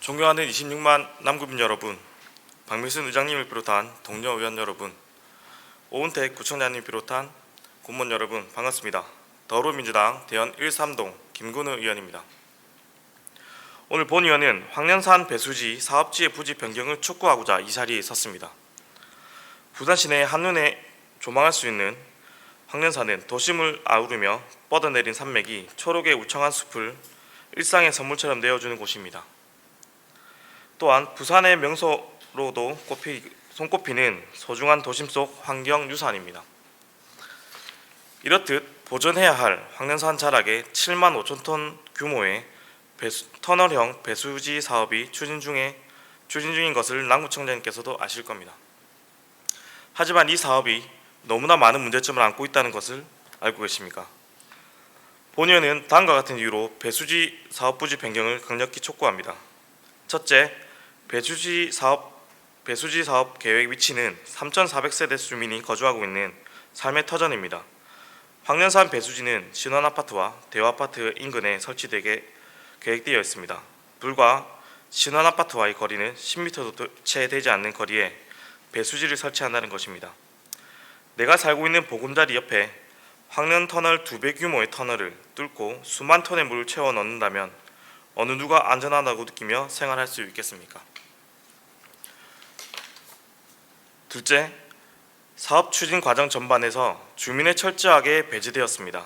존경하는 26만 남구민 여러분, 박미순 의장님을 비롯한 동료 의원 여러분, 오은택 구청장님 비롯한 공무원 여러분 반갑습니다. 더불어민주당 대연 13동 김근우 의원입니다. 오늘 본 의원은 황련산 배수지 사업지의 부지 변경을 촉구하고자 이 자리에 섰습니다. 부산 시내 한눈에 조망할 수 있는 황련산은 도심을 아우르며 뻗어내린 산맥이 초록의 우청한 숲을 일상의 선물처럼 내어주는 곳입니다. 또한 부산의 명소로도 손꼽히는 소중한 도심 속 환경유산입니다. 이렇듯 보존해야 할 황련산 자락에 7만 5천 톤 규모의 터널형 배수지 사업이 추진 중인 것을 남구청장님께서도 아실 겁니다. 하지만 이 사업이 너무나 많은 문제점을 안고 있다는 것을 알고 계십니까? 본 의원은 다음과 같은 이유로 배수지 사업 부지 변경을 강력히 촉구합니다. 첫째, 배수지 사업 계획 위치는 3,400세대 주민이 거주하고 있는 삶의 터전입니다. 황련산 배수지는 신원아파트와 대화아파트 인근에 설치되게 계획되어 있습니다. 불과 신원아파트와의 거리는 10m도 채 되지 않는 거리에 배수지를 설치한다는 것입니다. 내가 살고 있는 보금자리 옆에 황련터널 2배 규모의 터널을 뚫고 수만 톤의 물을 채워 넣는다면 어느 누가 안전하다고 느끼며 생활할 수 있겠습니까? 둘째, 사업 추진 과정 전반에서 주민의 철저하게 배제되었습니다.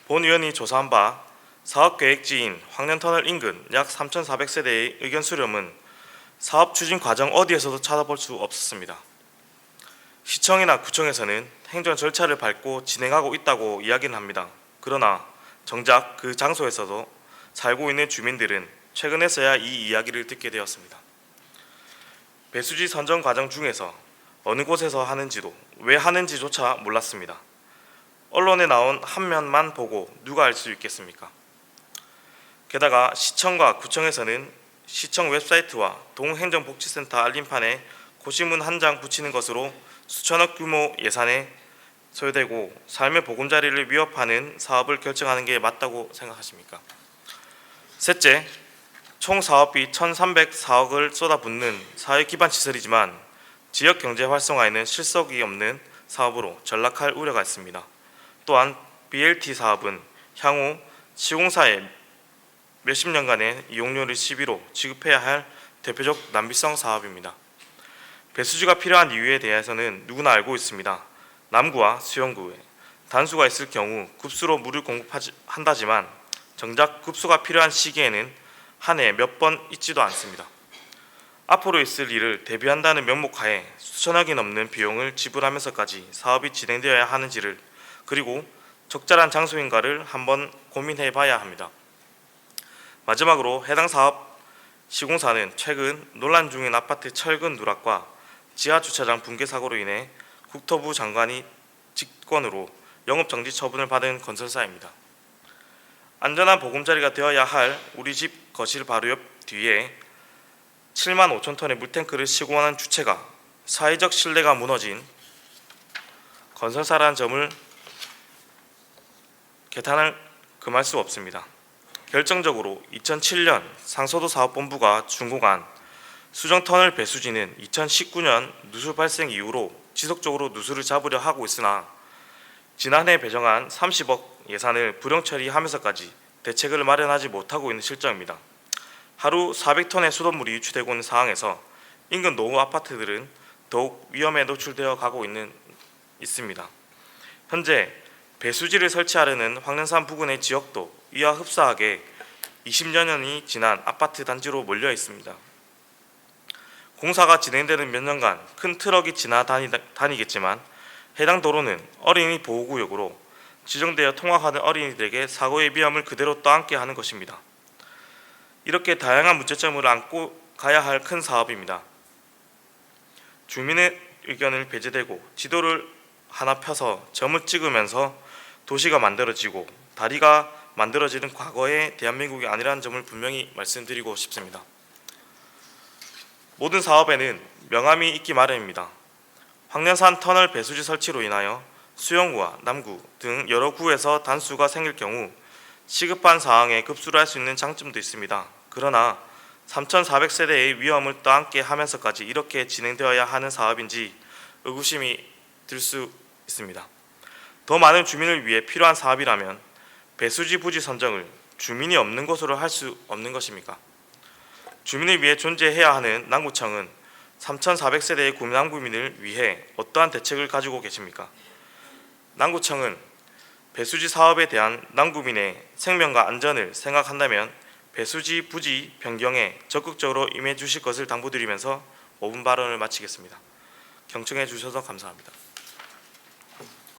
본 의원이 조사한 바 사업 계획지인 황련터널 인근 약 3,400세대의 의견 수렴은 사업 추진 과정 어디에서도 찾아볼 수 없었습니다. 시청이나 구청에서는 행정 절차를 밟고 진행하고 있다고 이야기는 합니다. 그러나 정작 그 장소에서도 살고 있는 주민들은 최근에서야 이 이야기를 듣게 되었습니다. 배수지 선정 과정 중에서 어느 곳에서 하는지도 왜 하는지조차 몰랐습니다. 언론에 나온 한 면만 보고 누가 알 수 있겠습니까? 게다가 시청과 구청에서는 시청 웹사이트와 동행정복지센터 알림판에 고시문 한 장 붙이는 것으로 수천억 규모 예산에 소요되고 삶의 보금자리를 위협하는 사업을 결정하는 게 맞다고 생각하십니까? 셋째, 총 사업비 1,304억을 쏟아붓는 사회기반시설이지만 지역 경제 활성화에는 실속이 없는 사업으로 전락할 우려가 있습니다. 또한 BLT 사업은 향후 시공사에 몇십 년간의 이용료를 시비로 지급해야 할 대표적 낭비성 사업입니다. 배수지가 필요한 이유에 대해서는 누구나 알고 있습니다. 남구와 수영구에 단수가 있을 경우 급수로 물을 공급한다지만 정작 급수가 필요한 시기에는 한 해 몇 번 있지도 않습니다. 앞으로 있을 일을 대비한다는 명목하에 수천억이 넘는 비용을 지불하면서까지 사업이 진행되어야 하는지를 그리고 적절한 장소인가를 한번 고민해 봐야 합니다. 마지막으로 해당 사업 시공사는 최근 논란 중인 아파트 철근 누락과 지하주차장 붕괴 사고로 인해 국토부 장관이 직권으로 영업정지 처분을 받은 건설사입니다. 안전한 보금자리가 되어야 할 우리 집 거실 바로 옆 뒤에 7만 5천 톤의 물탱크를 시공하는 주체가 사회적 신뢰가 무너진 건설사라는 점을 개탄을 금할 수 없습니다. 결정적으로 2007년 상소도 사업본부가 준공한 수정터널 배수지는 2019년 누수 발생 이후로 지속적으로 누수를 잡으려 하고 있으나 지난해 배정한 30억 예산을 불용 처리하면서까지 대책을 마련하지 못하고 있는 실정입니다. 하루 400톤의 수돗물이 유출되고 있는 상황에서 인근 노후 아파트들은 더욱 위험에 노출되어 가고 있습니다. 현재 배수지를 설치하려는 황련산 부근의 지역도 이와 흡사하게 20여 년이 지난 아파트 단지로 몰려 있습니다. 공사가 진행되는 몇 년간 큰 트럭이 지나다니겠지만 해당 도로는 어린이 보호구역으로 지정되어 통학하는 어린이들에게 사고의 위험을 그대로 떠안게 하는 것입니다. 이렇게 다양한 문제점을 안고 가야 할 큰 사업입니다. 주민의 의견을 배제되고 지도를 하나 펴서 점을 찍으면서 도시가 만들어지고 다리가 만들어지는 과거의 대한민국이 아니라는 점을 분명히 말씀드리고 싶습니다. 모든 사업에는 명암이 있기 마련입니다. 황련산 터널 배수지 설치로 인하여 수영구와 남구 등 여러 구에서 단수가 생길 경우 시급한 사항에 급수를 할 수 있는 장점도 있습니다. 그러나 3,400세대의 위험을 떠안게 하면서까지 이렇게 진행되어야 하는 사업인지 의구심이 들 수 있습니다. 더 많은 주민을 위해 필요한 사업이라면 배수지 부지 선정을 주민이 없는 곳으로 할 수 없는 것입니까? 주민을 위해 존재해야 하는 남구청은 3,400세대의 남구민을 위해 어떠한 대책을 가지고 계십니까? 남구청은 배수지 사업에 대한 남구민의 생명과 안전을 생각한다면 배수지 부지 변경에 적극적으로 임해 주실 것을 당부드리면서 5분 발언을 마치겠습니다. 경청해 주셔서 감사합니다.